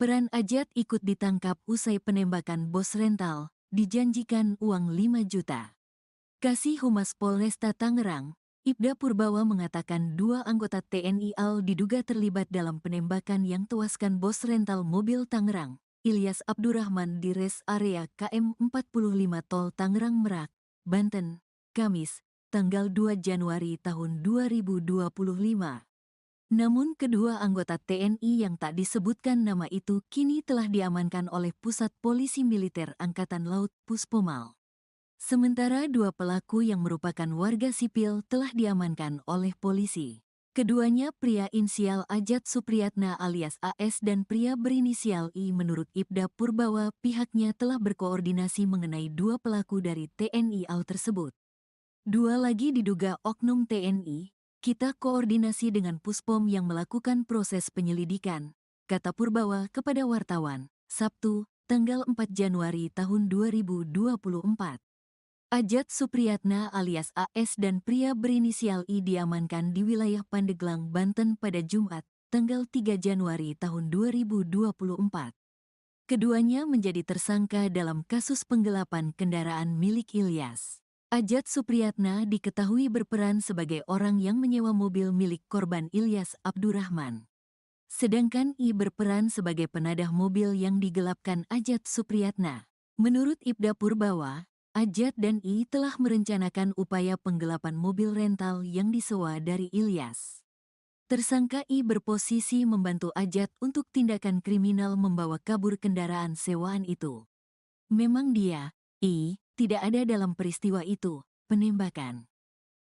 Peran Ajat ikut ditangkap usai penembakan bos rental, dijanjikan uang 5 juta. Kasih Humas Polresta Tangerang, Ibda Purbawa mengatakan dua anggota TNI AL diduga terlibat dalam penembakan yang tewaskan bos rental mobil Tangerang, Ilyas Abdurrahman di res area KM 45 Tol Tangerang Merak, Banten, Kamis, tanggal 2 Januari tahun 2025. Namun kedua anggota TNI yang tak disebutkan nama itu kini telah diamankan oleh Pusat Polisi Militer Angkatan Laut Puspomal. Sementara dua pelaku yang merupakan warga sipil telah diamankan oleh polisi. Keduanya pria inisial Ajat Supriyatna alias AS dan pria berinisial I. Menurut Ibda Purbawa, pihaknya telah berkoordinasi mengenai dua pelaku dari TNI AL tersebut. Dua lagi diduga oknum TNI, kita koordinasi dengan Puspom yang melakukan proses penyelidikan, kata Purbawa kepada wartawan, Sabtu, tanggal 4 Januari tahun 2024. Ajat Supriyatna alias AS dan pria berinisial I diamankan di wilayah Pandeglang, Banten pada Jumat, tanggal 3 Januari tahun 2024. Keduanya menjadi tersangka dalam kasus penggelapan kendaraan milik Ilyas. Ajat Supriyatna diketahui berperan sebagai orang yang menyewa mobil milik korban Ilyas Abdurrahman. Sedangkan I berperan sebagai penadah mobil yang digelapkan Ajat Supriyatna. Menurut Ibda Purbawa, Ajat dan I telah merencanakan upaya penggelapan mobil rental yang disewa dari Ilyas. Tersangka I berposisi membantu Ajat untuk tindakan kriminal membawa kabur kendaraan sewaan itu. Memang dia, I, tidak ada dalam peristiwa itu, penembakan.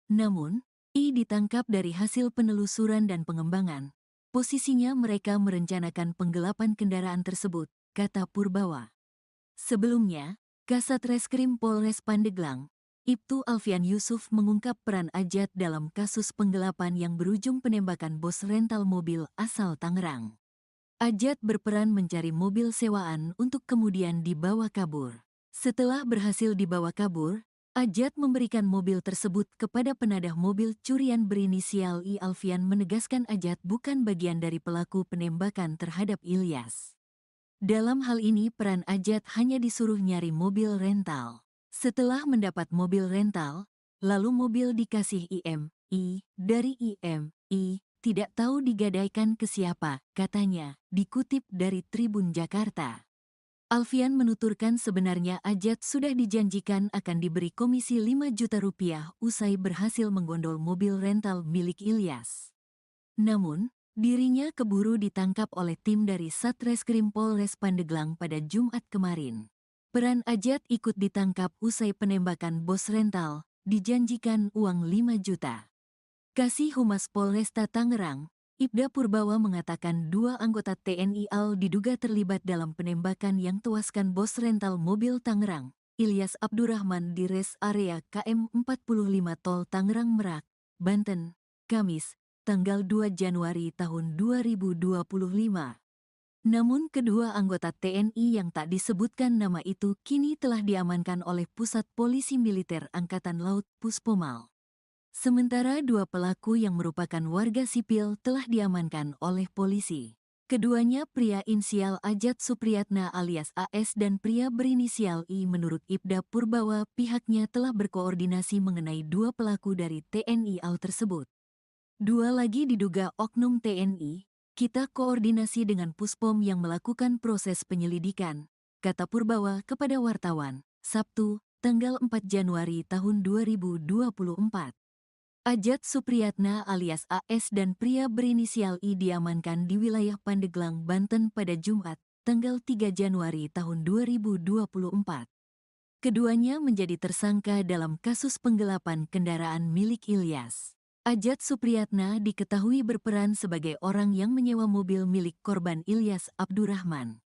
Namun, I ditangkap dari hasil penelusuran dan pengembangan. Posisinya mereka merencanakan penggelapan kendaraan tersebut, kata Purbawa. Sebelumnya, Kasat Reskrim Polres Pandeglang, Ibtu Alfian Yusuf mengungkap peran Ajat dalam kasus penggelapan yang berujung penembakan bos rental mobil asal Tangerang. Ajat berperan mencari mobil sewaan untuk kemudian dibawa kabur. Setelah berhasil dibawa kabur, Ajat memberikan mobil tersebut kepada penadah mobil curian berinisial I. Alfian menegaskan Ajat bukan bagian dari pelaku penembakan terhadap Ilyas. Dalam hal ini peran Ajat hanya disuruh nyari mobil rental. Setelah mendapat mobil rental, lalu mobil dikasih IMI dari IMI, tidak tahu digadaikan ke siapa, katanya, dikutip dari Tribun Jakarta. Alfian menuturkan sebenarnya Ajat sudah dijanjikan akan diberi komisi 5 juta rupiah usai berhasil menggondol mobil rental milik Ilyas. Namun, dirinya keburu ditangkap oleh tim dari Satreskrim Polres Pandeglang pada Jumat kemarin. Peran Ajat ikut ditangkap usai penembakan bos rental, dijanjikan uang 5 juta. Kasih Humas Polresta Tangerang, Ibda Purbawa mengatakan dua anggota TNI AL diduga terlibat dalam penembakan yang tewaskan bos rental mobil Tangerang, Ilyas Abdurrahman di res area KM 45 Tol Tangerang Merak, Banten, Kamis, tanggal 2 Januari tahun 2025. Namun kedua anggota TNI yang tak disebutkan nama itu kini telah diamankan oleh Pusat Polisi Militer Angkatan Laut Puspomal. Sementara dua pelaku yang merupakan warga sipil telah diamankan oleh polisi. Keduanya pria inisial Ajat Supriyatna alias AS dan pria berinisial I. Menurut Ibda Purbawa, pihaknya telah berkoordinasi mengenai dua pelaku dari TNI AL tersebut. Dua lagi diduga oknum TNI, kita koordinasi dengan Puspom yang melakukan proses penyelidikan, kata Purbawa kepada wartawan, Sabtu, tanggal 4 Januari tahun 2024. Ajat Supriyatna alias AS dan pria berinisial I diamankan di wilayah Pandeglang, Banten pada Jumat, tanggal 3 Januari tahun 2024. Keduanya menjadi tersangka dalam kasus penggelapan kendaraan milik Ilyas. Ajat Supriyatna diketahui berperan sebagai orang yang menyewa mobil milik korban Ilyas Abdurrahman.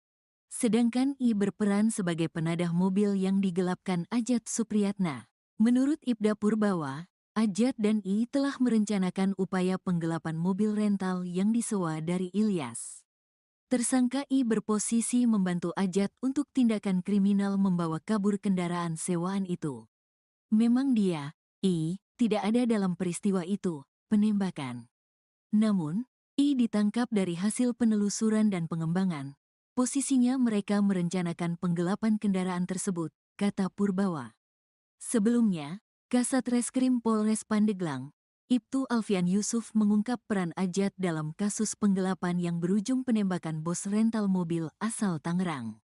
Sedangkan I berperan sebagai penadah mobil yang digelapkan Ajat Supriyatna. Menurut Ibda Purbawa, Ajat dan I telah merencanakan upaya penggelapan mobil rental yang disewa dari Ilyas. Tersangka I berposisi membantu Ajat untuk tindakan kriminal membawa kabur kendaraan sewaan itu. Memang dia, I, tidak ada dalam peristiwa itu, penembakan. Namun, I ditangkap dari hasil penelusuran dan pengembangan. Posisinya mereka merencanakan penggelapan kendaraan tersebut, kata Purbawa. Sebelumnya, Kasat Reskrim Polres Pandeglang, Ibtu Alfian Yusuf mengungkap peran Ajat dalam kasus penggelapan yang berujung penembakan bos rental mobil asal Tangerang.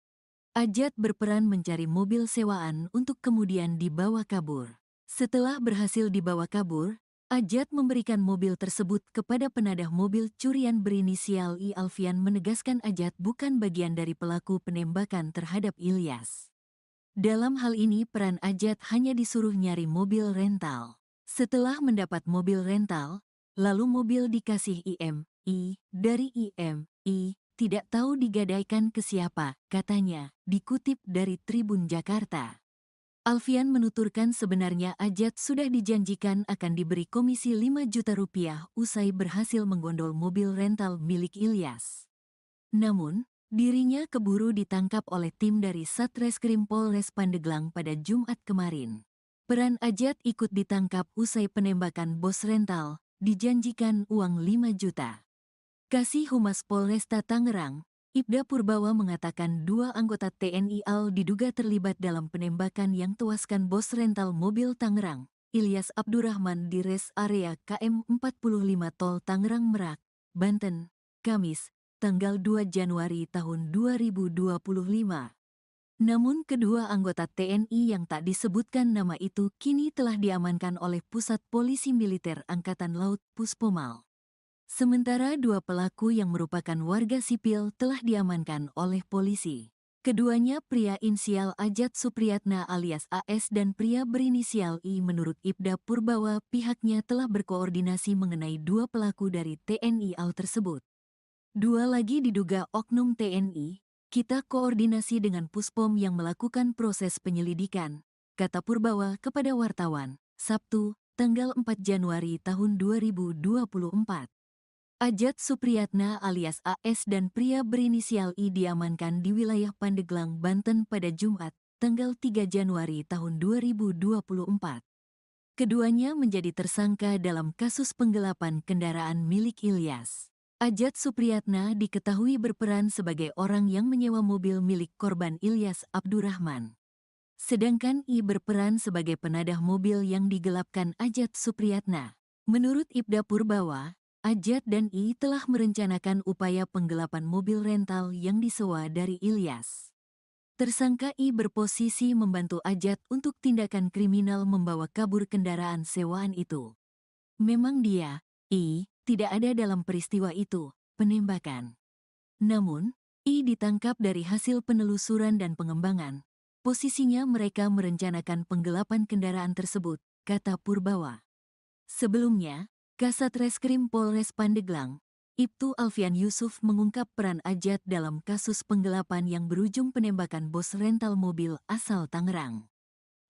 Ajat berperan mencari mobil sewaan untuk kemudian dibawa kabur. Setelah berhasil dibawa kabur, Ajat memberikan mobil tersebut kepada penadah mobil curian berinisial I. Alfian menegaskan Ajat bukan bagian dari pelaku penembakan terhadap Ilyas. Dalam hal ini peran Ajat hanya disuruh nyari mobil rental. Setelah mendapat mobil rental, lalu mobil dikasih IMI dari IMI, tidak tahu digadaikan ke siapa, katanya, dikutip dari Tribun Jakarta. Alfian menuturkan sebenarnya Ajat sudah dijanjikan akan diberi komisi 5 juta rupiah usai berhasil menggondol mobil rental milik Ilyas. Namun, dirinya keburu ditangkap oleh tim dari Satreskrim Polres Pandeglang pada Jumat kemarin. Peran Ajat ikut ditangkap usai penembakan bos rental, dijanjikan uang 5 juta. Kasih Humas Polresta Tangerang, Ibda Purbawa mengatakan 2 anggota TNI AL diduga terlibat dalam penembakan yang tewaskan bos rental mobil Tangerang, Ilyas Abdurrahman di res area KM 45 Tol Tangerang Merak, Banten, Kamis, tanggal 2 Januari tahun 2025. Namun kedua anggota TNI yang tak disebutkan nama itu kini telah diamankan oleh Pusat Polisi Militer Angkatan Laut Puspomal. Sementara 2 pelaku yang merupakan warga sipil telah diamankan oleh polisi. Keduanya pria inisial Ajat Supriyatna alias AS dan pria berinisial I. Menurut Ibda Purbawa, pihaknya telah berkoordinasi mengenai 2 pelaku dari TNI AL tersebut. 2 lagi diduga oknum TNI, kita koordinasi dengan Puspom yang melakukan proses penyelidikan, kata Purbawa kepada wartawan, Sabtu, tanggal 4 Januari tahun 2024. Ajat Supriyatna alias AS dan pria berinisial I diamankan di wilayah Pandeglang, Banten pada Jumat, tanggal 3 Januari tahun 2024. Keduanya menjadi tersangka dalam kasus penggelapan kendaraan milik Ilyas. Ajat Supriyatna diketahui berperan sebagai orang yang menyewa mobil milik korban Ilyas Abdurrahman. Sedangkan I berperan sebagai penadah mobil yang digelapkan Ajat Supriyatna. Menurut Ibda Purbawa, Ajat dan I telah merencanakan upaya penggelapan mobil rental yang disewa dari Ilyas. Tersangka I berposisi membantu Ajat untuk tindakan kriminal membawa kabur kendaraan sewaan itu. Memang dia, I, tidak ada dalam peristiwa itu, penembakan. Namun, I ditangkap dari hasil penelusuran dan pengembangan. Posisinya mereka merencanakan penggelapan kendaraan tersebut, kata Purbawa. Sebelumnya, Kasat Reskrim Polres Pandeglang, Ibtu Alfian Yusuf mengungkap peran Ajat dalam kasus penggelapan yang berujung penembakan bos rental mobil asal Tangerang.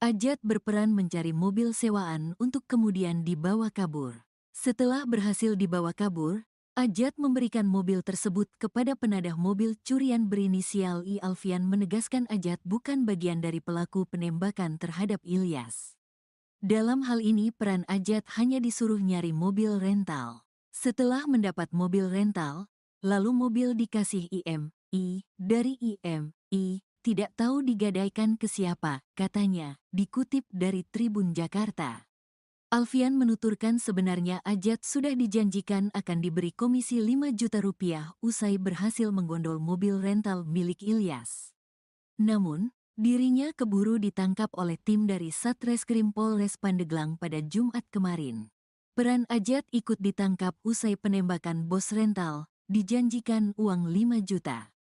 Ajat berperan mencari mobil sewaan untuk kemudian dibawa kabur. Setelah berhasil dibawa kabur, Ajat memberikan mobil tersebut kepada penadah mobil curian berinisial I. Alfian menegaskan Ajat bukan bagian dari pelaku penembakan terhadap Ilyas. Dalam hal ini peran Ajat hanya disuruh nyari mobil rental. Setelah mendapat mobil rental, lalu mobil dikasih IMI dari IMI, tidak tahu digadaikan ke siapa, katanya, dikutip dari Tribun Jakarta. Alfian menuturkan sebenarnya Ajat sudah dijanjikan akan diberi komisi 5 juta rupiah usai berhasil menggondol mobil rental milik Ilyas. Namun, dirinya keburu ditangkap oleh tim dari Satreskrim Polres Pandeglang pada Jumat kemarin. Peran Ajat ikut ditangkap usai penembakan bos rental, dijanjikan uang 5 juta.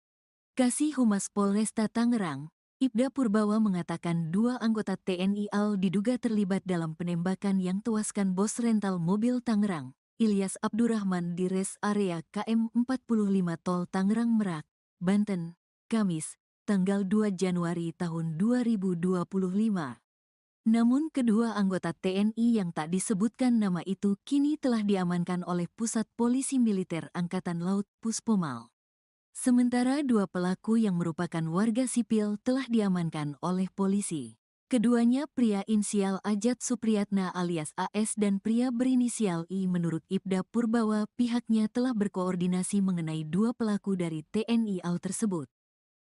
Kasih Humas Polresta Tangerang, Ibda Purbawa mengatakan 2 anggota TNI AL diduga terlibat dalam penembakan yang tewaskan bos rental mobil Tangerang, Ilyas Abdurrahman di res area KM 45 Tol Tangerang Merak, Banten, Kamis, tanggal 2 Januari tahun 2025. Namun kedua anggota TNI yang tak disebutkan nama itu kini telah diamankan oleh Pusat Polisi Militer Angkatan Laut Puspomal. Sementara 2 pelaku yang merupakan warga sipil telah diamankan oleh polisi. Keduanya pria inisial Ajat Supriyatna alias AS dan pria berinisial I. Menurut Ibda Purbawa, pihaknya telah berkoordinasi mengenai 2 pelaku dari TNI AL tersebut.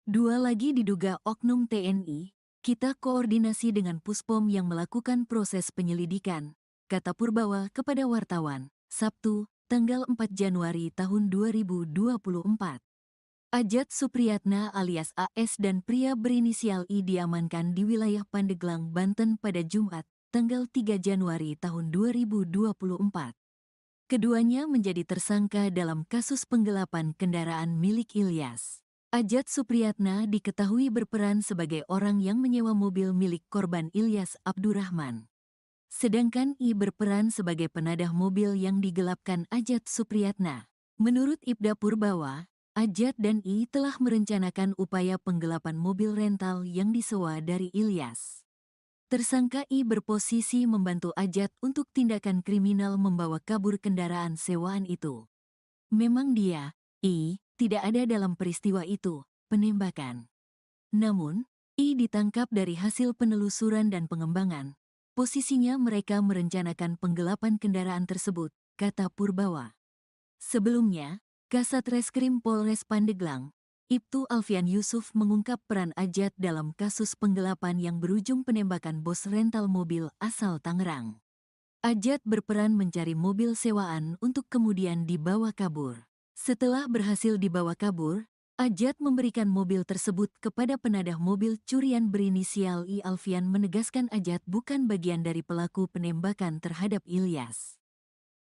Dua lagi diduga oknum TNI, kita koordinasi dengan Puspom yang melakukan proses penyelidikan, kata Purbawa kepada wartawan, Sabtu, tanggal 4 Januari tahun 2024. Ajat Supriyatna alias AS dan pria berinisial I diamankan di wilayah Pandeglang, Banten pada Jumat, tanggal 3 Januari tahun 2024. Keduanya menjadi tersangka dalam kasus penggelapan kendaraan milik Ilyas. Ajat Supriyatna diketahui berperan sebagai orang yang menyewa mobil milik korban Ilyas Abdurrahman. Sedangkan I berperan sebagai penadah mobil yang digelapkan Ajat Supriyatna. Menurut Ibda Purbawa, Ajat dan I telah merencanakan upaya penggelapan mobil rental yang disewa dari Ilyas. Tersangka I berposisi membantu Ajat untuk tindakan kriminal membawa kabur kendaraan sewaan itu. Memang dia, I, tidak ada dalam peristiwa itu, penembakan. Namun, I ditangkap dari hasil penelusuran dan pengembangan. Posisinya mereka merencanakan penggelapan kendaraan tersebut, kata Purbawa. Sebelumnya, Kasat Reskrim Polres Pandeglang, Ibtu Alfian Yusuf mengungkap peran Ajat dalam kasus penggelapan yang berujung penembakan bos rental mobil asal Tangerang. Ajat berperan mencari mobil sewaan untuk kemudian dibawa kabur. Setelah berhasil dibawa kabur, Ajat memberikan mobil tersebut kepada penadah mobil curian berinisial I. Alfian menegaskan Ajat bukan bagian dari pelaku penembakan terhadap Ilyas.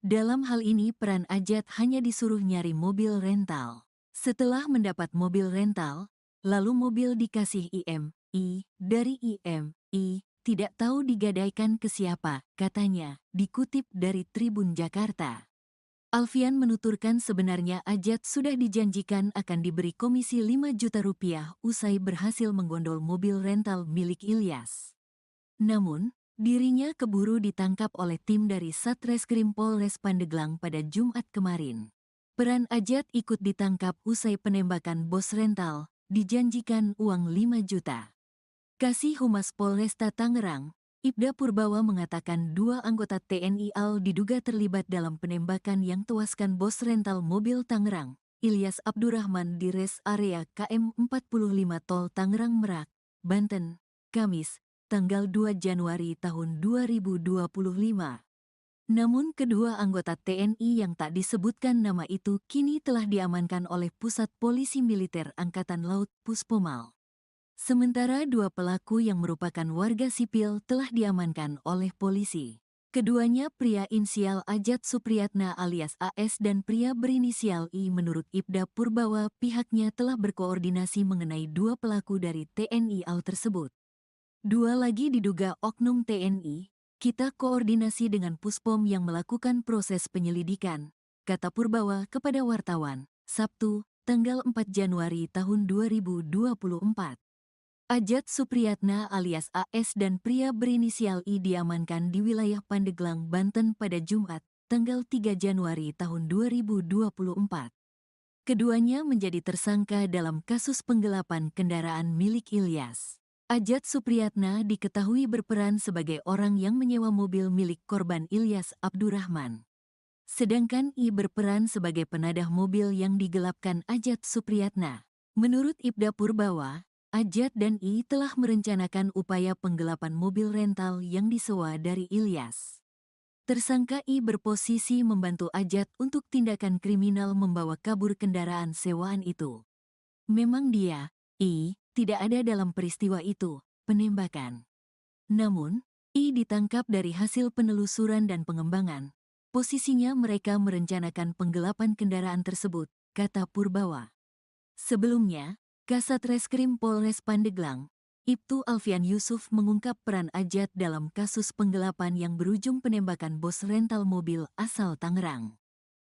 Dalam hal ini peran Ajat hanya disuruh nyari mobil rental. Setelah mendapat mobil rental, lalu mobil dikasih IM.I. dari IM.I. tidak tahu digadaikan ke siapa, katanya, dikutip dari Tribun Jakarta. Alfian menuturkan sebenarnya Ajat sudah dijanjikan akan diberi komisi 5 juta rupiah usai berhasil menggondol mobil rental milik Ilyas. Namun, dirinya keburu ditangkap oleh tim dari Satreskrim Polres Pandeglang pada Jumat kemarin. Peran Ajat ikut ditangkap usai penembakan bos rental, dijanjikan uang 5 juta. Kasih Humas Polresta Tangerang, Ibda Purbawa mengatakan dua anggota TNI AL diduga terlibat dalam penembakan yang tewaskan bos rental mobil Tangerang, Ilyas Abdurrahman di res area KM 45 Tol Tangerang Merak, Banten, Kamis, tanggal 2 Januari tahun 2025. Namun kedua anggota TNI yang tak disebutkan nama itu kini telah diamankan oleh Pusat Polisi Militer Angkatan Laut Puspomal. Sementara dua pelaku yang merupakan warga sipil telah diamankan oleh polisi. Keduanya pria inisial Ajat Supriyatna alias AS dan pria berinisial I. Menurut Ibda Purbawa, pihaknya telah berkoordinasi mengenai dua pelaku dari TNI AL tersebut. Dua lagi diduga oknum TNI, kita koordinasi dengan Puspom yang melakukan proses penyelidikan, kata Purbawa kepada wartawan, Sabtu, tanggal 4 Januari tahun 2024. Ajat Supriyatna alias AS dan pria berinisial I diamankan di wilayah Pandeglang, Banten pada Jumat, tanggal 3 Januari tahun 2024. Keduanya menjadi tersangka dalam kasus penggelapan kendaraan milik Ilyas. Ajat Supriyatna diketahui berperan sebagai orang yang menyewa mobil milik korban Ilyas Abdurrahman. Sedangkan I berperan sebagai penadah mobil yang digelapkan Ajat Supriyatna. Menurut Ibda Purbawa, Ajat dan I telah merencanakan upaya penggelapan mobil rental yang disewa dari Ilyas. Tersangka I berposisi membantu Ajat untuk tindakan kriminal membawa kabur kendaraan sewaan itu. Memang dia, I, tidak ada dalam peristiwa itu, penembakan. Namun, I ditangkap dari hasil penelusuran dan pengembangan. Posisinya mereka merencanakan penggelapan kendaraan tersebut, kata Purbawa. Sebelumnya, Kasat Reskrim Polres Pandeglang, Ibtu Alfian Yusuf mengungkap peran Ajat dalam kasus penggelapan yang berujung penembakan bos rental mobil asal Tangerang.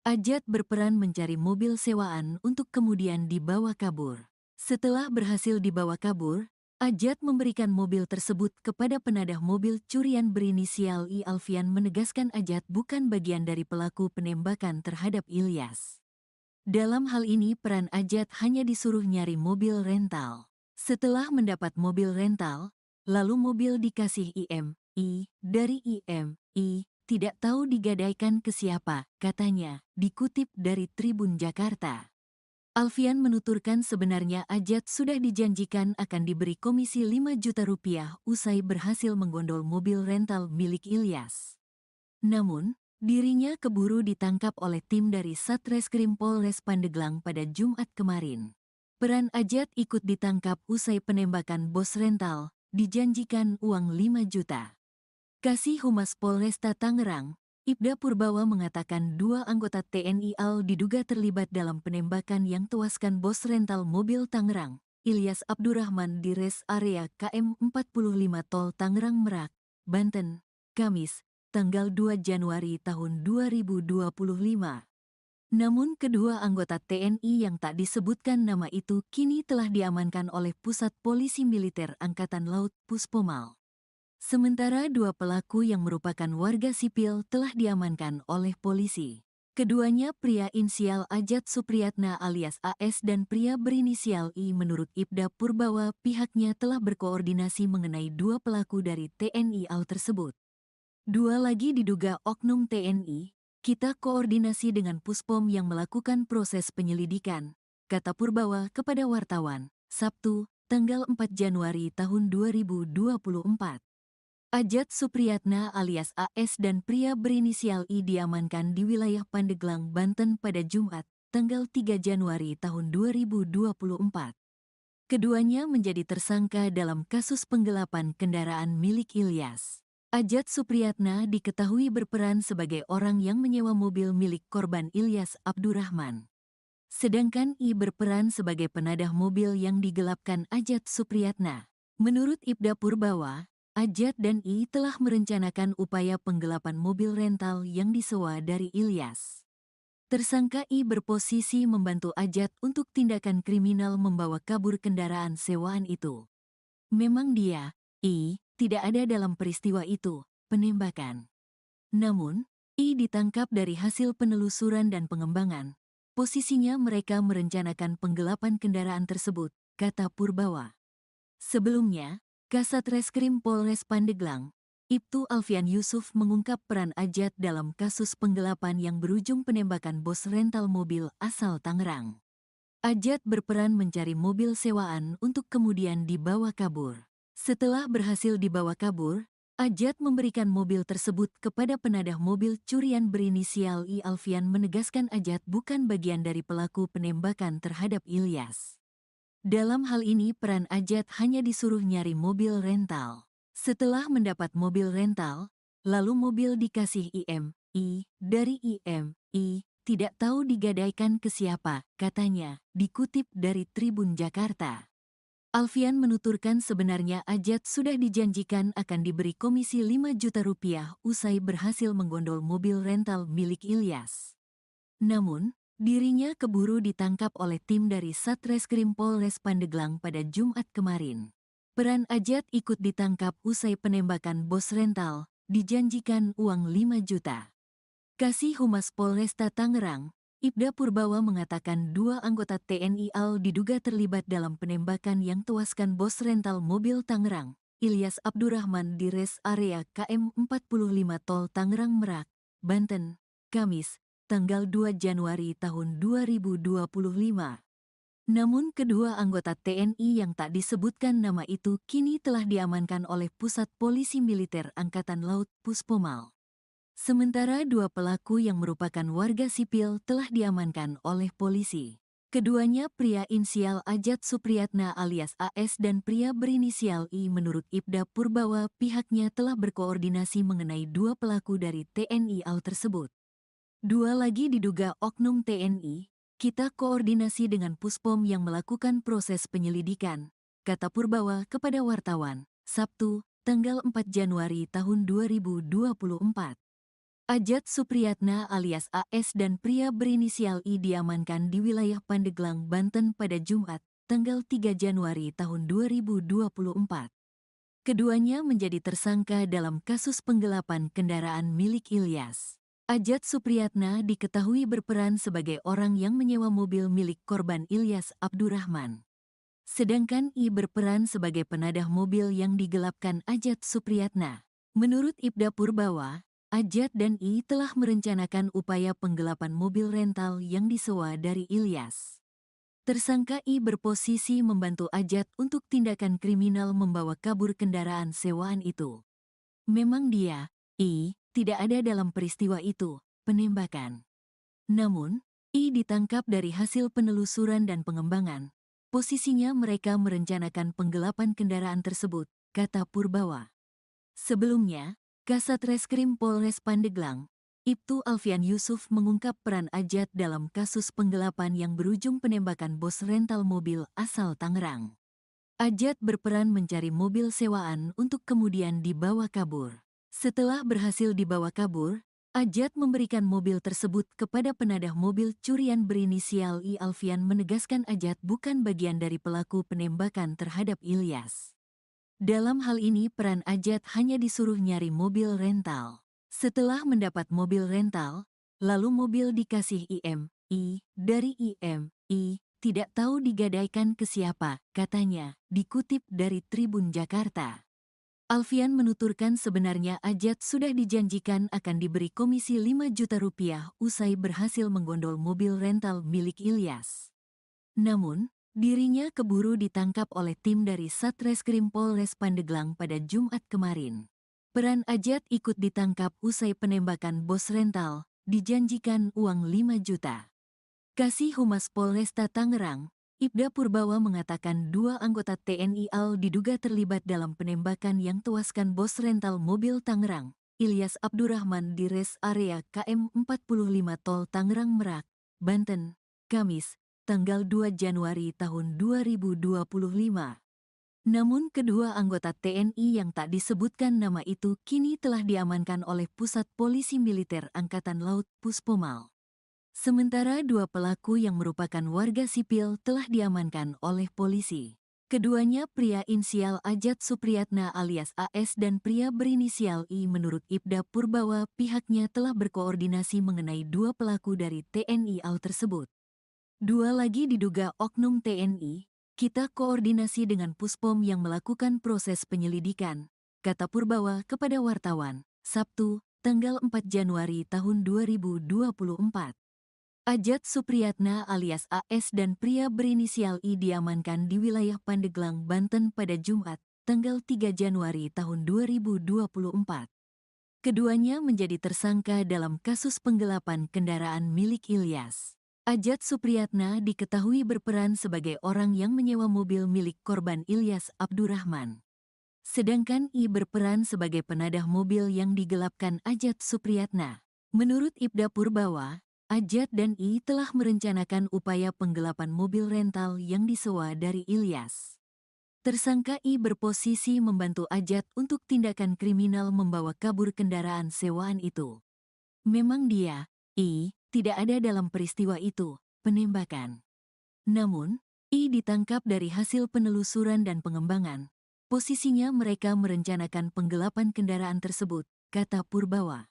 Ajat berperan mencari mobil sewaan untuk kemudian dibawa kabur. Setelah berhasil dibawa kabur, Ajat memberikan mobil tersebut kepada penadah mobil curian berinisial I. Alfian menegaskan Ajat bukan bagian dari pelaku penembakan terhadap Ilyas. Dalam hal ini peran Ajat hanya disuruh nyari mobil rental. Setelah mendapat mobil rental, lalu mobil dikasih IM.I. dari IM.I. tidak tahu digadaikan ke siapa, katanya, dikutip dari Tribun Jakarta. Alfian menuturkan sebenarnya Ajat sudah dijanjikan akan diberi komisi 5 juta rupiah usai berhasil menggondol mobil rental milik Ilyas. Namun, dirinya keburu ditangkap oleh tim dari Satreskrim Polres Pandeglang pada Jumat kemarin. Peran Ajat ikut ditangkap usai penembakan bos rental, dijanjikan uang 5 juta. Kasih Humas Polresta Tangerang, Ibda Purbawa mengatakan 2 anggota TNI AL diduga terlibat dalam penembakan yang tewaskan bos rental mobil Tangerang, Ilyas Abdurrahman di res area KM 45 Tol Tangerang Merak, Banten, Kamis, tanggal 2 Januari tahun 2025. Namun kedua anggota TNI yang tak disebutkan nama itu kini telah diamankan oleh Pusat Polisi Militer Angkatan Laut Puspomal. Sementara 2 pelaku yang merupakan warga sipil telah diamankan oleh polisi. Keduanya pria inisial Ajat Supriyatna alias AS dan pria berinisial I. Menurut Ibda Purbawa, pihaknya telah berkoordinasi mengenai 2 pelaku dari TNI AL tersebut. 2 lagi diduga oknum TNI, kita koordinasi dengan Puspom yang melakukan proses penyelidikan, kata Purbawa kepada wartawan, Sabtu, tanggal 4 Januari tahun 2024. Ajat Supriyatna alias AS dan pria berinisial I diamankan di wilayah Pandeglang, Banten pada Jumat, tanggal 3 Januari tahun 2024. Keduanya menjadi tersangka dalam kasus penggelapan kendaraan milik Ilyas. Ajat Supriyatna diketahui berperan sebagai orang yang menyewa mobil milik korban Ilyas Abdurrahman. Sedangkan I berperan sebagai penadah mobil yang digelapkan Ajat Supriyatna. Menurut Ibda Purbawa, Ajat dan I telah merencanakan upaya penggelapan mobil rental yang disewa dari Ilyas. Tersangka I berposisi membantu Ajat untuk tindakan kriminal membawa kabur kendaraan sewaan itu. Memang dia, I, tidak ada dalam peristiwa itu, penembakan. Namun, I ditangkap dari hasil penelusuran dan pengembangan. Posisinya mereka merencanakan penggelapan kendaraan tersebut, kata Purbawa. Sebelumnya, Kasat Reskrim Polres Pandeglang, Ibtu Alfian Yusuf mengungkap peran Ajat dalam kasus penggelapan yang berujung penembakan bos rental mobil asal Tangerang. Ajat berperan mencari mobil sewaan untuk kemudian dibawa kabur. Setelah berhasil dibawa kabur, Ajat memberikan mobil tersebut kepada penadah mobil curian berinisial I. Alfian menegaskan Ajat bukan bagian dari pelaku penembakan terhadap Ilyas. Dalam hal ini peran Ajat hanya disuruh nyari mobil rental. Setelah mendapat mobil rental, lalu mobil dikasih IM.I. Dari IM.I. tidak tahu digadaikan ke siapa, katanya, dikutip dari Tribun Jakarta. Alfian menuturkan sebenarnya Ajat sudah dijanjikan akan diberi komisi 5 juta rupiah usai berhasil menggondol mobil rental milik Ilyas. Namun, dirinya keburu ditangkap oleh tim dari Satreskrim Polres Pandeglang pada Jumat kemarin. Peran Ajat ikut ditangkap usai penembakan bos rental, dijanjikan uang 5 juta. Kasih Humas Polresta Tangerang, Ibda Purbawa mengatakan 2 anggota TNI AL diduga terlibat dalam penembakan yang tewaskan bos rental mobil Tangerang, Ilyas Abdurrahman di res area KM 45 Tol Tangerang Merak, Banten, Kamis, tanggal 2 Januari tahun 2025. Namun kedua anggota TNI yang tak disebutkan nama itu kini telah diamankan oleh Pusat Polisi Militer Angkatan Laut Puspomal. Sementara 2 pelaku yang merupakan warga sipil telah diamankan oleh polisi. Keduanya pria inisial Ajat Supriyatna alias AS dan pria berinisial I. Menurut Ibda Purbawa, pihaknya telah berkoordinasi mengenai 2 pelaku dari TNI AL tersebut. 2 lagi diduga oknum TNI, kita koordinasi dengan Puspom yang melakukan proses penyelidikan, kata Purbawa kepada wartawan, Sabtu, tanggal 4 Januari tahun 2024. Ajat Supriyatna alias AS dan pria berinisial I diamankan di wilayah Pandeglang, Banten pada Jumat, tanggal 3 Januari tahun 2024. Keduanya menjadi tersangka dalam kasus penggelapan kendaraan milik Ilyas. Ajat Supriyatna diketahui berperan sebagai orang yang menyewa mobil milik korban Ilyas Abdurrahman. Sedangkan I berperan sebagai penadah mobil yang digelapkan Ajat Supriyatna. Menurut Ibda Purbawa, Ajat dan I telah merencanakan upaya penggelapan mobil rental yang disewa dari Ilyas. Tersangka I berposisi membantu Ajat untuk tindakan kriminal membawa kabur kendaraan sewaan itu. Memang dia, I, tidak ada dalam peristiwa itu, penembakan. Namun, I ditangkap dari hasil penelusuran dan pengembangan. Posisinya mereka merencanakan penggelapan kendaraan tersebut, kata Purbawa. Sebelumnya, Kasat Reskrim Polres Pandeglang, Ibtu Alfian Yusuf mengungkap peran Ajat dalam kasus penggelapan yang berujung penembakan bos rental mobil asal Tangerang. Ajat berperan mencari mobil sewaan untuk kemudian dibawa kabur. Setelah berhasil dibawa kabur, Ajat memberikan mobil tersebut kepada penadah mobil curian berinisial I. Alfian menegaskan Ajat bukan bagian dari pelaku penembakan terhadap Ilyas. Dalam hal ini peran Ajat hanya disuruh nyari mobil rental. Setelah mendapat mobil rental, lalu mobil dikasih IMI dari IMI, tidak tahu digadaikan ke siapa, katanya, dikutip dari Tribun Jakarta. Alfian menuturkan sebenarnya Ajat sudah dijanjikan akan diberi komisi 5 juta rupiah usai berhasil menggondol mobil rental milik Ilyas. Namun, dirinya keburu ditangkap oleh tim dari Satreskrim Polres Pandeglang pada Jumat kemarin. Peran Ajat ikut ditangkap usai penembakan bos rental, dijanjikan uang 5 juta. Kasih Humas Polresta Tangerang, Ibda Purbawa mengatakan 2 anggota TNI AL diduga terlibat dalam penembakan yang tewaskan bos rental mobil Tangerang, Ilyas Abdurrahman di res area KM 45 Tol Tangerang Merak, Banten, Kamis, tanggal 2 Januari tahun 2025. Namun kedua anggota TNI yang tak disebutkan nama itu kini telah diamankan oleh Pusat Polisi Militer Angkatan Laut Puspomal. Sementara 2 pelaku yang merupakan warga sipil telah diamankan oleh polisi. Keduanya pria inisial Ajat Supriyatna alias AS dan pria berinisial I. Menurut Ibda Purbawa, pihaknya telah berkoordinasi mengenai 2 pelaku dari TNI AL tersebut. 2 lagi diduga oknum TNI, kita koordinasi dengan Puspom yang melakukan proses penyelidikan, kata Purbawa kepada wartawan, Sabtu, tanggal 4 Januari tahun 2024. Ajat Supriyatna alias AS dan pria berinisial I diamankan di wilayah Pandeglang, Banten pada Jumat, tanggal 3 Januari tahun 2024. Keduanya menjadi tersangka dalam kasus penggelapan kendaraan milik Ilyas. Ajat Supriyatna diketahui berperan sebagai orang yang menyewa mobil milik korban Ilyas Abdurrahman. Sedangkan I berperan sebagai penadah mobil yang digelapkan Ajat Supriyatna. Menurut Ibda Purbawa, Ajat dan I telah merencanakan upaya penggelapan mobil rental yang disewa dari Ilyas. Tersangka I berposisi membantu Ajat untuk tindakan kriminal membawa kabur kendaraan sewaan itu. Memang dia, I, tidak ada dalam peristiwa itu, penembakan. Namun, I ditangkap dari hasil penelusuran dan pengembangan. Posisinya mereka merencanakan penggelapan kendaraan tersebut, kata Purbawa.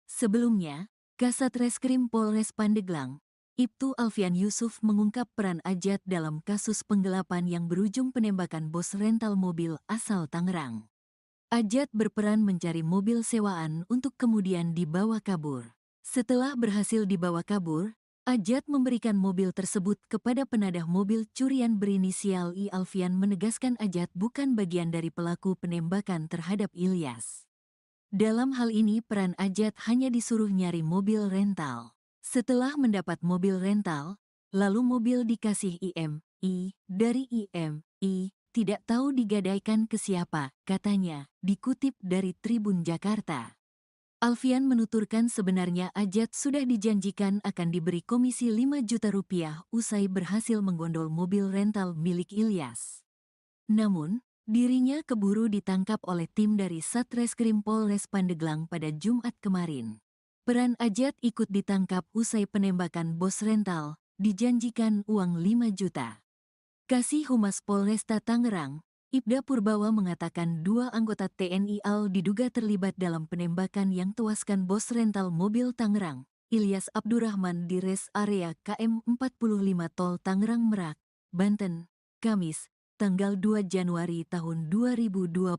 Sebelumnya, Kasat Reskrim Polres Pandeglang, Ibtu Alfian Yusuf mengungkap peran Ajat dalam kasus penggelapan yang berujung penembakan bos rental mobil asal Tangerang. Ajat berperan mencari mobil sewaan untuk kemudian dibawa kabur. Setelah berhasil dibawa kabur, Ajat memberikan mobil tersebut kepada penadah mobil curian berinisial I. Alfian menegaskan Ajat bukan bagian dari pelaku penembakan terhadap Ilyas. Dalam hal ini peran Ajat hanya disuruh nyari mobil rental. Setelah mendapat mobil rental, lalu mobil dikasih IMI dari IMI, tidak tahu digadaikan ke siapa, katanya, dikutip dari Tribun Jakarta. Alfian menuturkan sebenarnya Ajat sudah dijanjikan akan diberi komisi 5 juta rupiah usai berhasil menggondol mobil rental milik Ilyas. Namun, dirinya keburu ditangkap oleh tim dari Satreskrim Polres Pandeglang pada Jumat kemarin. Peran Ajat ikut ditangkap usai penembakan bos rental, dijanjikan uang 5 juta. Kasih Humas Polresta Tangerang, Ibda Purbawa mengatakan 2 anggota TNI AL diduga terlibat dalam penembakan yang tewaskan bos rental mobil Tangerang, Ilyas Abdurrahman di res area KM 45 Tol Tangerang Merak, Banten, Kamis, tanggal 2 Januari tahun 2025.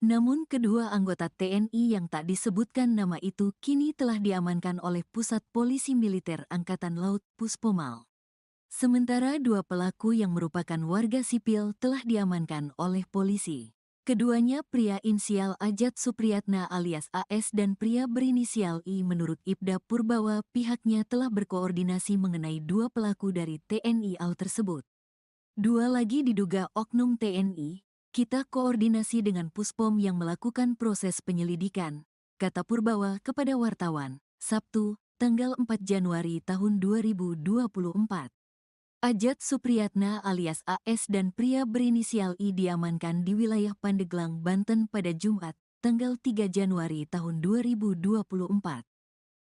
Namun kedua anggota TNI yang tak disebutkan nama itu kini telah diamankan oleh Pusat Polisi Militer Angkatan Laut Puspomal. Sementara dua pelaku yang merupakan warga sipil telah diamankan oleh polisi. Keduanya pria inisial Ajat Supriyatna alias AS dan pria berinisial I. Menurut Ibda Purbawa, pihaknya telah berkoordinasi mengenai dua pelaku dari TNI AL tersebut. Dua lagi diduga oknum TNI, kita koordinasi dengan Puspom yang melakukan proses penyelidikan, kata Purbawa kepada wartawan, Sabtu, tanggal 4 Januari tahun 2024. Ajat Supriyatna alias AS dan pria berinisial I diamankan di wilayah Pandeglang, Banten pada Jumat, tanggal 3 Januari tahun 2024.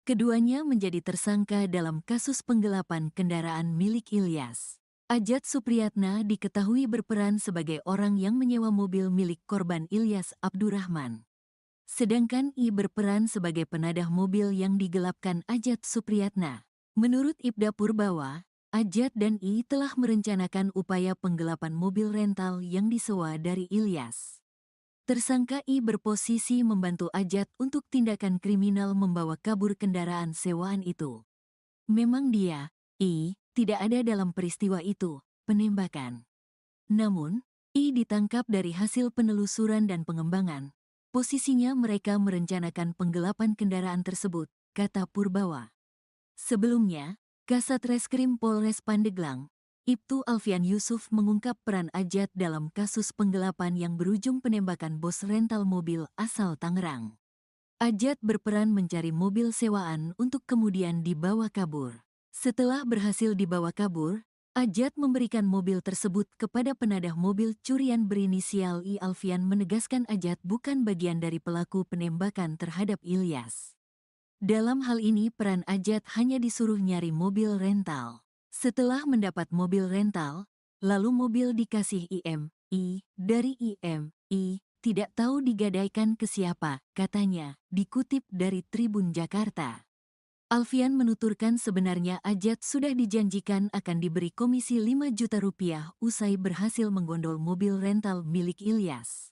Keduanya menjadi tersangka dalam kasus penggelapan kendaraan milik Ilyas. Ajat Supriyatna diketahui berperan sebagai orang yang menyewa mobil milik korban Ilyas Abdurrahman. Sedangkan I berperan sebagai penadah mobil yang digelapkan Ajat Supriyatna. Menurut Ibda Purbawa, Ajat dan I telah merencanakan upaya penggelapan mobil rental yang disewa dari Ilyas. Tersangka I berposisi membantu Ajat untuk tindakan kriminal membawa kabur kendaraan sewaan itu. Memang dia, I, tidak ada dalam peristiwa itu, penembakan. Namun, I ditangkap dari hasil penelusuran dan pengembangan. Posisinya mereka merencanakan penggelapan kendaraan tersebut, kata Purbawa. Sebelumnya, Kasat Reskrim Polres Pandeglang, Ibtu Alfian Yusuf mengungkap peran Ajat dalam kasus penggelapan yang berujung penembakan bos rental mobil asal Tangerang. Ajat berperan mencari mobil sewaan untuk kemudian dibawa kabur. Setelah berhasil dibawa kabur, Ajat memberikan mobil tersebut kepada penadah mobil curian berinisial I. Alfian menegaskan Ajat bukan bagian dari pelaku penembakan terhadap Ilyas. Dalam hal ini peran Ajat hanya disuruh nyari mobil rental. Setelah mendapat mobil rental, lalu mobil dikasih IM.I. Dari IM.I. tidak tahu digadaikan ke siapa, katanya, dikutip dari Tribun Jakarta. Alfian menuturkan sebenarnya Ajat sudah dijanjikan akan diberi komisi 5 juta rupiah usai berhasil menggondol mobil rental milik Ilyas.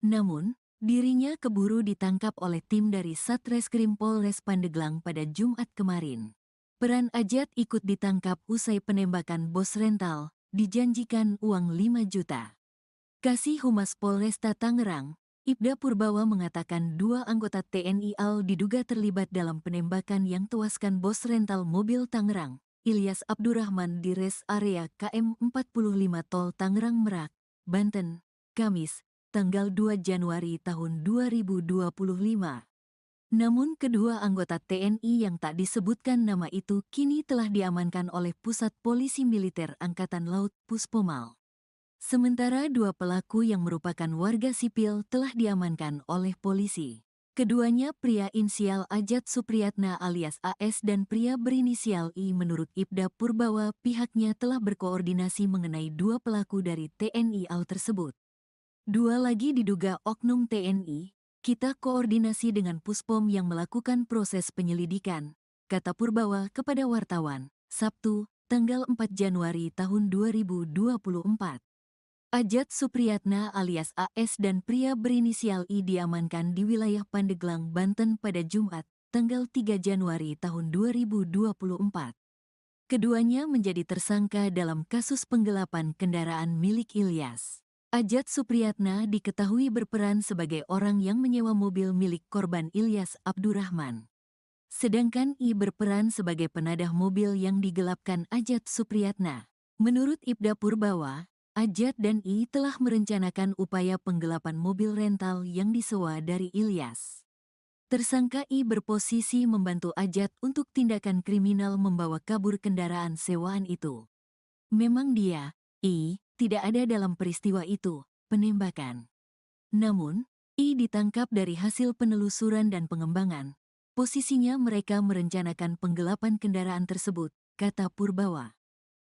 Namun, dirinya keburu ditangkap oleh tim dari Satreskrim Polres Pandeglang pada Jumat kemarin. Peran Ajat ikut ditangkap usai penembakan bos rental, dijanjikan uang 5 juta. Kasih Humas Polresta Tangerang, Ibda Purbawa mengatakan dua anggota TNI AL diduga terlibat dalam penembakan yang tewaskan bos rental mobil Tangerang, Ilyas Abdurrahman di res area KM 45 Tol Tangerang Merak, Banten, Kamis, tanggal 2 Januari tahun 2025. Namun kedua anggota TNI yang tak disebutkan nama itu kini telah diamankan oleh Pusat Polisi Militer Angkatan Laut Puspomal. Sementara dua pelaku yang merupakan warga sipil telah diamankan oleh polisi. Keduanya pria inisial Ajat Supriyatna alias AS dan pria berinisial I. Menurut Ibda Purbawa, pihaknya telah berkoordinasi mengenai dua pelaku dari TNI AL tersebut. Dua lagi diduga oknum TNI, kita koordinasi dengan Puspom yang melakukan proses penyelidikan, kata Purbawa kepada wartawan, Sabtu, tanggal 4 Januari tahun 2024. Ajat Supriyatna alias AS dan pria berinisial I diamankan di wilayah Pandeglang, Banten pada Jumat, tanggal 3 Januari tahun 2024. Keduanya menjadi tersangka dalam kasus penggelapan kendaraan milik Ilyas. Ajat Supriyatna diketahui berperan sebagai orang yang menyewa mobil milik korban Ilyas Abdurrahman. Sedangkan I berperan sebagai penadah mobil yang digelapkan Ajat Supriyatna. Menurut Ibda Purbawa, Ajat dan I telah merencanakan upaya penggelapan mobil rental yang disewa dari Ilyas. Tersangka I berposisi membantu Ajat untuk tindakan kriminal membawa kabur kendaraan sewaan itu. Memang dia, I, tidak ada dalam peristiwa itu, penembakan. Namun, I ditangkap dari hasil penelusuran dan pengembangan. Posisinya mereka merencanakan penggelapan kendaraan tersebut, kata Purbawa.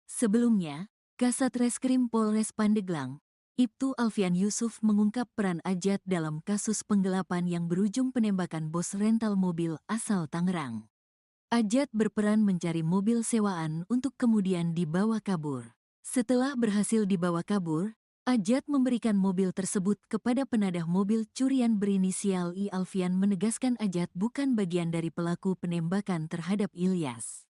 Sebelumnya, Kasat Reskrim Polres Pandeglang, Ibtu Alfian Yusuf mengungkap peran Ajat dalam kasus penggelapan yang berujung penembakan bos rental mobil asal Tangerang. Ajat berperan mencari mobil sewaan untuk kemudian dibawa kabur. Setelah berhasil dibawa kabur, Ajat memberikan mobil tersebut kepada penadah mobil curian berinisial I. Alfian menegaskan Ajat bukan bagian dari pelaku penembakan terhadap Ilyas.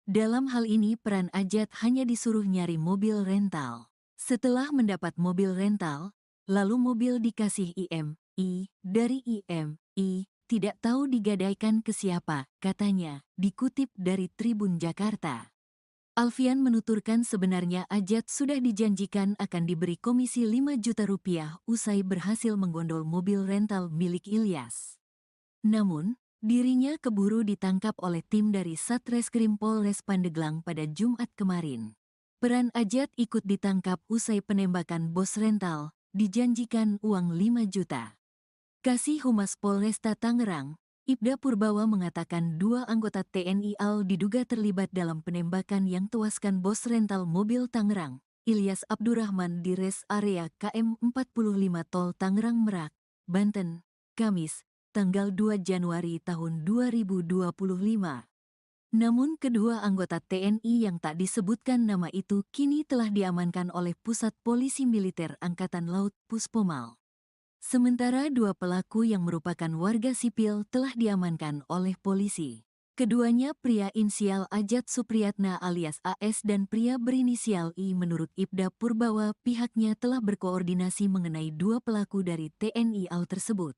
Dalam hal ini peran Ajat hanya disuruh nyari mobil rental. Setelah mendapat mobil rental, lalu mobil dikasih IMI dari IMI, tidak tahu digadaikan ke siapa, katanya, dikutip dari Tribun Jakarta. Alfian menuturkan sebenarnya Ajat sudah dijanjikan akan diberi komisi 5 juta rupiah usai berhasil menggondol mobil rental milik Ilyas. Namun, dirinya keburu ditangkap oleh tim dari Satreskrim Polres Pandeglang pada Jumat kemarin. Peran Ajat ikut ditangkap usai penembakan bos rental, dijanjikan uang 5 juta. Kasih Humas Polresta Tangerang, Ibda Purbawa mengatakan 2 anggota TNI AL diduga terlibat dalam penembakan yang tewaskan bos rental mobil Tangerang, Ilyas Abdurrahman di res area KM 45 Tol Tangerang Merak, Banten, Kamis, tanggal 2 Januari tahun 2025. Namun kedua anggota TNI yang tak disebutkan nama itu kini telah diamankan oleh Pusat Polisi Militer Angkatan Laut Puspomal. Sementara 2 pelaku yang merupakan warga sipil telah diamankan oleh polisi. Keduanya pria inisial Ajat Supriyatna alias AS dan pria berinisial I. Menurut Ibda Purbawa, pihaknya telah berkoordinasi mengenai 2 pelaku dari TNI AL tersebut.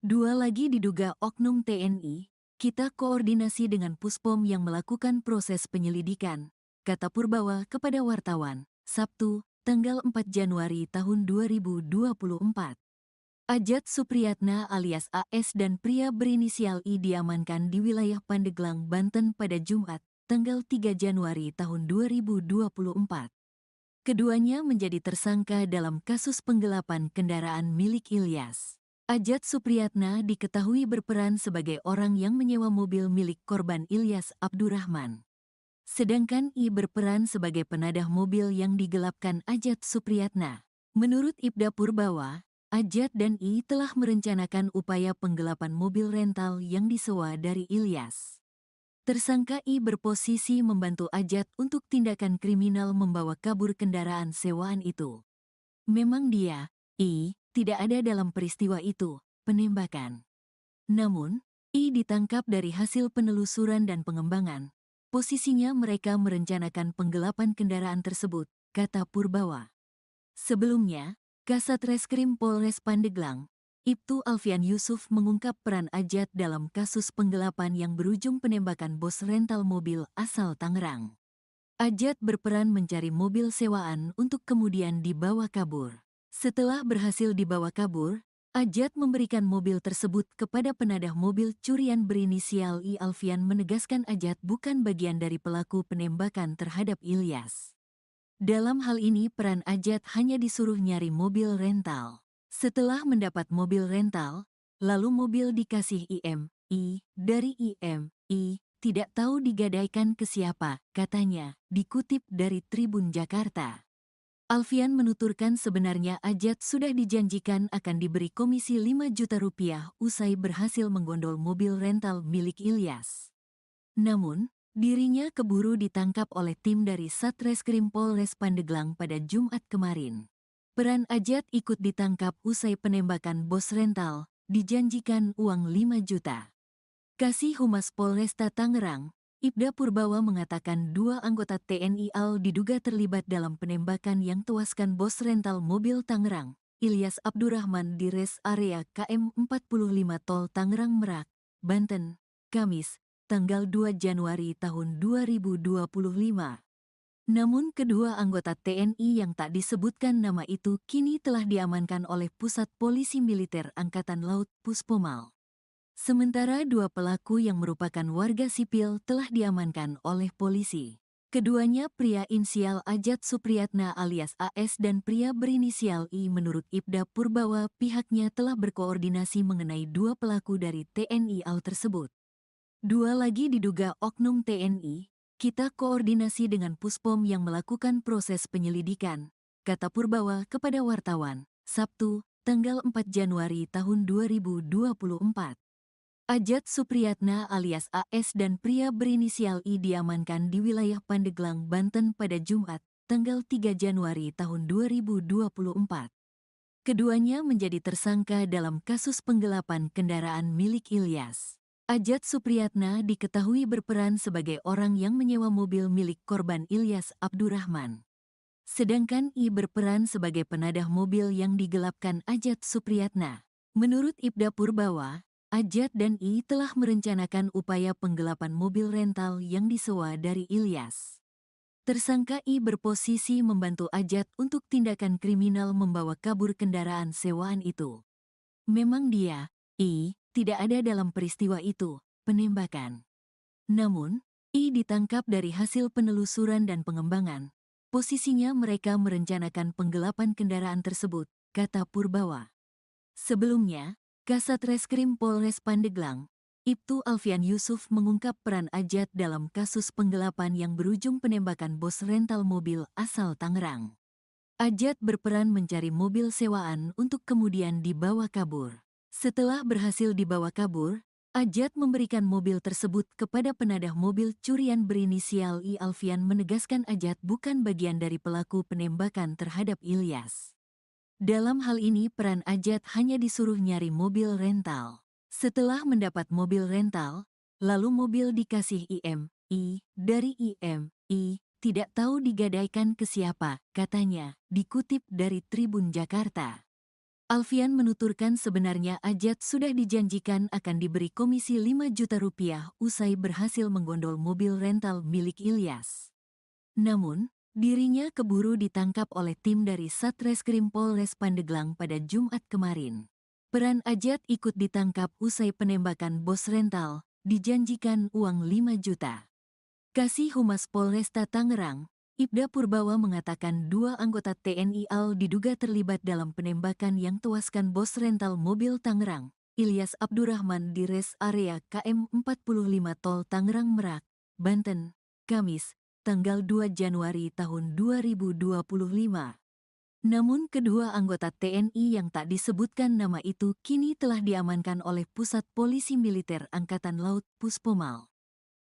2 lagi diduga oknum TNI, kita koordinasi dengan Puspom yang melakukan proses penyelidikan, kata Purbawa kepada wartawan, Sabtu, tanggal 4 Januari tahun 2024. Ajat Supriyatna alias AS dan pria berinisial I diamankan di wilayah Pandeglang, Banten pada Jumat, tanggal 3 Januari tahun 2024. Keduanya menjadi tersangka dalam kasus penggelapan kendaraan milik Ilyas. Ajat Supriyatna diketahui berperan sebagai orang yang menyewa mobil milik korban Ilyas Abdurrahman. Sedangkan I berperan sebagai penadah mobil yang digelapkan Ajat Supriyatna. Menurut Ibda Purbawa, Ajat dan I telah merencanakan upaya penggelapan mobil rental yang disewa dari Ilyas. Tersangka I berposisi membantu Ajat untuk tindakan kriminal membawa kabur kendaraan sewaan itu. Memang dia, I, tidak ada dalam peristiwa itu, penembakan. Namun, I ditangkap dari hasil penelusuran dan pengembangan. Posisinya mereka merencanakan penggelapan kendaraan tersebut, kata Purbawa. Sebelumnya, Kasat Reskrim Polres Pandeglang, Ibtu Alfian Yusuf mengungkap peran Ajat dalam kasus penggelapan yang berujung penembakan bos rental mobil asal Tangerang. Ajat berperan mencari mobil sewaan untuk kemudian dibawa kabur. Setelah berhasil dibawa kabur, Ajat memberikan mobil tersebut kepada penadah mobil curian berinisial I. Alfian menegaskan Ajat bukan bagian dari pelaku penembakan terhadap Ilyas. Dalam hal ini peran Ajat hanya disuruh nyari mobil rental. Setelah mendapat mobil rental, lalu mobil dikasih IMI dari IMI, tidak tahu digadaikan ke siapa, katanya, dikutip dari Tribun Jakarta. Alfian menuturkan sebenarnya Ajat sudah dijanjikan akan diberi komisi 5 juta rupiah usai berhasil menggondol mobil rental milik Ilyas. Namun, dirinya keburu ditangkap oleh tim dari Satreskrim Polres Pandeglang pada Jumat kemarin. Peran Ajat ikut ditangkap usai penembakan bos rental, dijanjikan uang 5 juta. Kasih Humas Polresta Tangerang, Ibda Purbawa mengatakan 2 anggota TNI AL diduga terlibat dalam penembakan yang tewaskan bos rental mobil Tangerang, Ilyas Abdurrahman di res area KM 45 Tol Tangerang Merak, Banten, Kamis, tanggal 2 Januari tahun 2025. Namun kedua anggota TNI yang tak disebutkan nama itu kini telah diamankan oleh Pusat Polisi Militer Angkatan Laut Puspomal. Sementara 2 pelaku yang merupakan warga sipil telah diamankan oleh polisi. Keduanya pria inisial Ajat Supriyatna alias AS dan pria berinisial I. Menurut Ibda Purbawa, pihaknya telah berkoordinasi mengenai 2 pelaku dari TNI AL tersebut. 2 lagi diduga oknum TNI, kita koordinasi dengan Puspom yang melakukan proses penyelidikan, kata Purbawa kepada wartawan, Sabtu, tanggal 4 Januari tahun 2024. Ajat Supriyatna alias AS dan pria berinisial I diamankan di wilayah Pandeglang, Banten pada Jumat, tanggal 3 Januari tahun 2024. Keduanya menjadi tersangka dalam kasus penggelapan kendaraan milik Ilyas. Ajat Supriyatna diketahui berperan sebagai orang yang menyewa mobil milik korban Ilyas Abdurrahman. Sedangkan I berperan sebagai penadah mobil yang digelapkan Ajat Supriyatna. Menurut Ibda Purbawa, Ajat dan I telah merencanakan upaya penggelapan mobil rental yang disewa dari Ilyas. Tersangka I berposisi membantu Ajat untuk tindakan kriminal membawa kabur kendaraan sewaan itu. Memang dia, I, tidak ada dalam peristiwa itu, penembakan. Namun, I ditangkap dari hasil penelusuran dan pengembangan. Posisinya mereka merencanakan penggelapan kendaraan tersebut, kata Purbawa. Sebelumnya, Kasat Reskrim Polres Pandeglang, Ibtu Alfian Yusuf mengungkap peran Ajat dalam kasus penggelapan yang berujung penembakan bos rental mobil asal Tangerang. Ajat berperan mencari mobil sewaan untuk kemudian dibawa kabur. Setelah berhasil dibawa kabur, Ajat memberikan mobil tersebut kepada penadah mobil curian berinisial I. Alfian menegaskan Ajat bukan bagian dari pelaku penembakan terhadap Ilyas. Dalam hal ini peran Ajat hanya disuruh nyari mobil rental. Setelah mendapat mobil rental, lalu mobil dikasih IMI dari IMI, tidak tahu digadaikan ke siapa, katanya, dikutip dari Tribun Jakarta. Alfian menuturkan sebenarnya Ajat sudah dijanjikan akan diberi komisi 5 juta rupiah usai berhasil menggondol mobil rental milik Ilyas. Namun, dirinya keburu ditangkap oleh tim dari Satreskrim Polres Pandeglang pada Jumat kemarin. Peran Ajat ikut ditangkap usai penembakan bos rental, dijanjikan uang 5 juta. Kasih Humas Polresta Tangerang, Ibda Purbawa mengatakan 2 anggota TNI AL diduga terlibat dalam penembakan yang tewaskan bos rental mobil Tangerang, Ilyas Abdurrahman di res area KM 45 Tol Tangerang Merak, Banten, Kamis, tanggal 2 Januari tahun 2025. Namun kedua anggota TNI yang tak disebutkan nama itu kini telah diamankan oleh Pusat Polisi Militer Angkatan Laut Puspomal.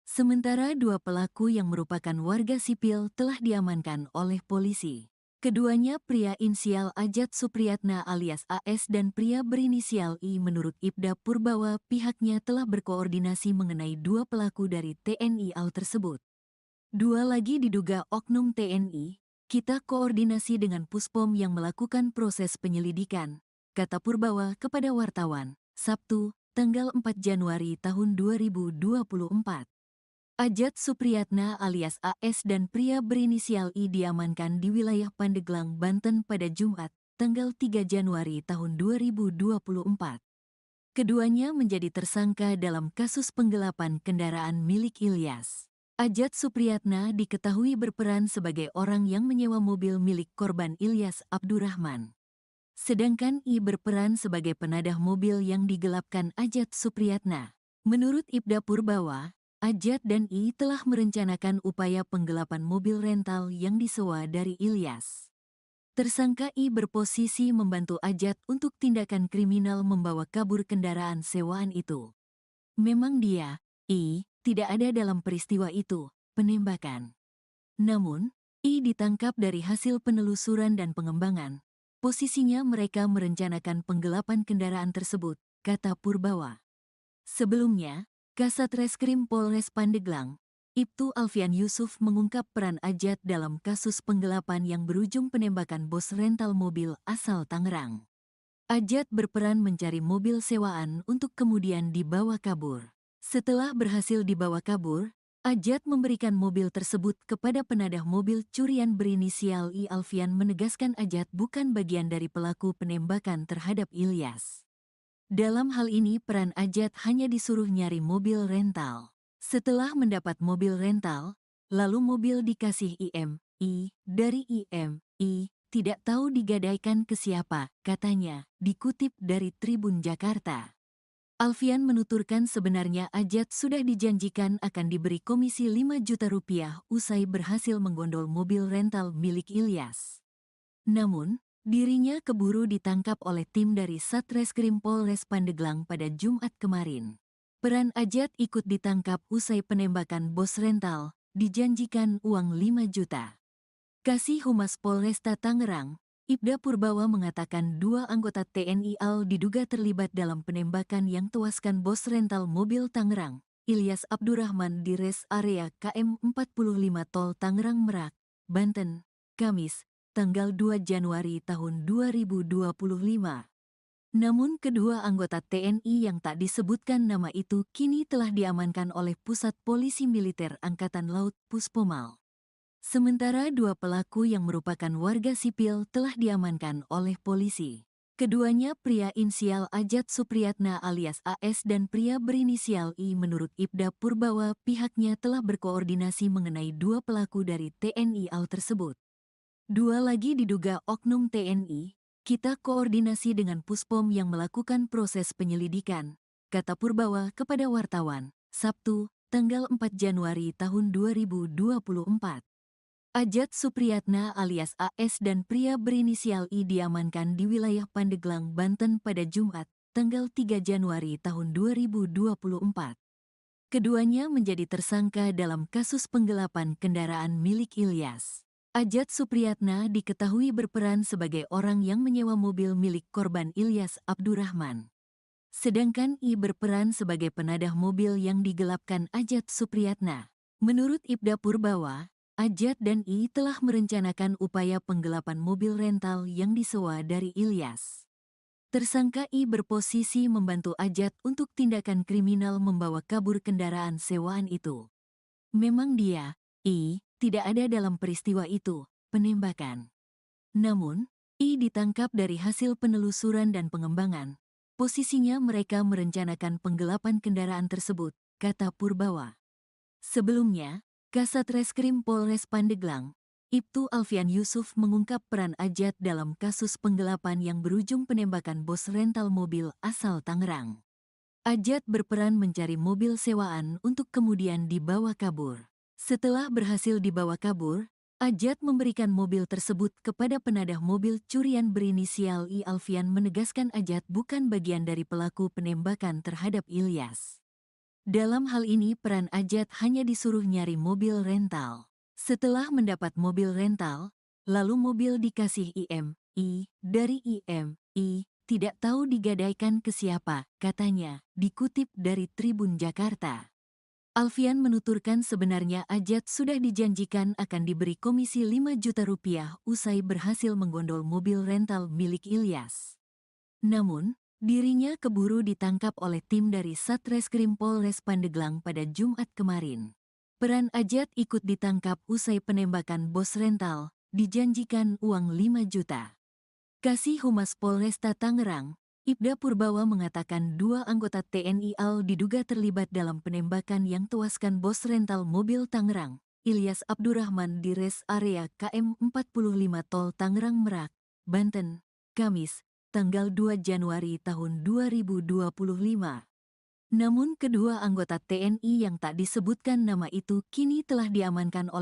Sementara 2 pelaku yang merupakan warga sipil telah diamankan oleh polisi. Keduanya pria inisial Ajat Supriyatna alias AS dan pria berinisial I. Menurut Ibda Purbawa, pihaknya telah berkoordinasi mengenai 2 pelaku dari TNI AL tersebut. 2 lagi diduga oknum TNI. Kita koordinasi dengan Puspom yang melakukan proses penyelidikan, kata Purbawa kepada wartawan, Sabtu, tanggal 4 Januari tahun 2024. Ajat Supriyatna alias AS dan pria berinisial I diamankan di wilayah Pandeglang, Banten pada Jumat, tanggal 3 Januari tahun 2024. Keduanya menjadi tersangka dalam kasus penggelapan kendaraan milik Ilyas. Ajat Supriyatna diketahui berperan sebagai orang yang menyewa mobil milik korban Ilyas Abdurrahman. Sedangkan I berperan sebagai penadah mobil yang digelapkan Ajat Supriyatna. Menurut Ibda Purbawa, Ajat dan I telah merencanakan upaya penggelapan mobil rental yang disewa dari Ilyas. Tersangka I berposisi membantu Ajat untuk tindakan kriminal membawa kabur kendaraan sewaan itu. Memang dia, I, tidak ada dalam peristiwa itu, penembakan. Namun, I ditangkap dari hasil penelusuran dan pengembangan. Posisinya mereka merencanakan penggelapan kendaraan tersebut, kata Purbawa. Sebelumnya, Kasat Reskrim Polres Pandeglang, Ibtu Alfian Yusuf mengungkap peran Ajat dalam kasus penggelapan yang berujung penembakan bos rental mobil asal Tangerang. Ajat berperan mencari mobil sewaan untuk kemudian dibawa kabur. Setelah berhasil dibawa kabur, Ajat memberikan mobil tersebut kepada penadah mobil curian berinisial I. Alfian menegaskan Ajat bukan bagian dari pelaku penembakan terhadap Ilyas. Dalam hal ini peran Ajat hanya disuruh nyari mobil rental. Setelah mendapat mobil rental, lalu mobil dikasih IMI dari IMI, tidak tahu digadaikan ke siapa, katanya, dikutip dari Tribun Jakarta. Alfian menuturkan sebenarnya Ajat sudah dijanjikan akan diberi komisi 5 juta rupiah usai berhasil menggondol mobil rental milik Ilyas. Namun, dirinya keburu ditangkap oleh tim dari Satreskrim Polres Pandeglang pada Jumat kemarin. Peran Ajat ikut ditangkap usai penembakan bos rental, dijanjikan uang 5 juta. Kasih Humas Polresta Tangerang, Ibda Purbawa mengatakan dua anggota TNI AL diduga terlibat dalam penembakan yang tewaskan bos rental mobil Tangerang, Ilyas Abdurrahman di res area KM 45 Tol Tangerang Merak, Banten, Kamis, tanggal 2 Januari tahun 2025. Namun kedua anggota TNI yang tak disebutkan nama itu kini telah diamankan oleh Pusat Polisi Militer Angkatan Laut Puspomal. Sementara dua pelaku yang merupakan warga sipil telah diamankan oleh polisi. Keduanya pria inisial Ajat Supriyatna alias AS dan pria berinisial I. Menurut Ibda Purbawa, pihaknya telah berkoordinasi mengenai dua pelaku dari TNI AL tersebut. Dua lagi diduga oknum TNI, kita koordinasi dengan Puspom yang melakukan proses penyelidikan, kata Purbawa kepada wartawan, Sabtu, tanggal 4 Januari tahun 2024. Ajat Supriyatna alias AS dan pria berinisial I diamankan di wilayah Pandeglang, Banten pada Jumat, tanggal 3 Januari tahun 2024. Keduanya menjadi tersangka dalam kasus penggelapan kendaraan milik Ilyas. Ajat Supriyatna diketahui berperan sebagai orang yang menyewa mobil milik korban Ilyas Abdurrahman. Sedangkan I berperan sebagai penadah mobil yang digelapkan Ajat Supriyatna. Menurut Ibda Purbawa, Ajat dan I telah merencanakan upaya penggelapan mobil rental yang disewa dari Ilyas. Tersangka I berposisi membantu Ajat untuk tindakan kriminal membawa kabur kendaraan sewaan itu. Memang dia, I, tidak ada dalam peristiwa itu, penembakan. Namun, I ditangkap dari hasil penelusuran dan pengembangan. Posisinya mereka merencanakan penggelapan kendaraan tersebut, kata Purbawa. Sebelumnya, Kasat Reskrim Polres Pandeglang, Ibtu Alfian Yusuf mengungkap peran Ajat dalam kasus penggelapan yang berujung penembakan bos rental mobil asal Tangerang. Ajat berperan mencari mobil sewaan untuk kemudian dibawa kabur. Setelah berhasil dibawa kabur, Ajat memberikan mobil tersebut kepada penadah mobil curian berinisial I. Alfian menegaskan Ajat bukan bagian dari pelaku penembakan terhadap Ilyas. Dalam hal ini peran Ajat hanya disuruh nyari mobil rental. Setelah mendapat mobil rental, lalu mobil dikasih IMI, dari IMI, tidak tahu digadaikan ke siapa, katanya, dikutip dari Tribun Jakarta. Alfian menuturkan sebenarnya Ajat sudah dijanjikan akan diberi komisi 5 juta rupiah usai berhasil menggondol mobil rental milik Ilyas. Namun, dirinya keburu ditangkap oleh tim dari Satreskrim Polres Pandeglang pada Jumat kemarin. Peran Ajat ikut ditangkap usai penembakan bos rental, dijanjikan uang 5 juta. Kasih Humas Polresta Tangerang, Ibda Purbawa mengatakan dua anggota TNI AL diduga terlibat dalam penembakan yang tewaskan bos rental mobil Tangerang, Ilyas Abdurrahman di res area KM 45 Tol Tangerang Merak, Banten, Kamis, tanggal 2 Januari tahun 2025. Namun kedua anggota TNI yang tak disebutkan nama itu kini telah diamankan oleh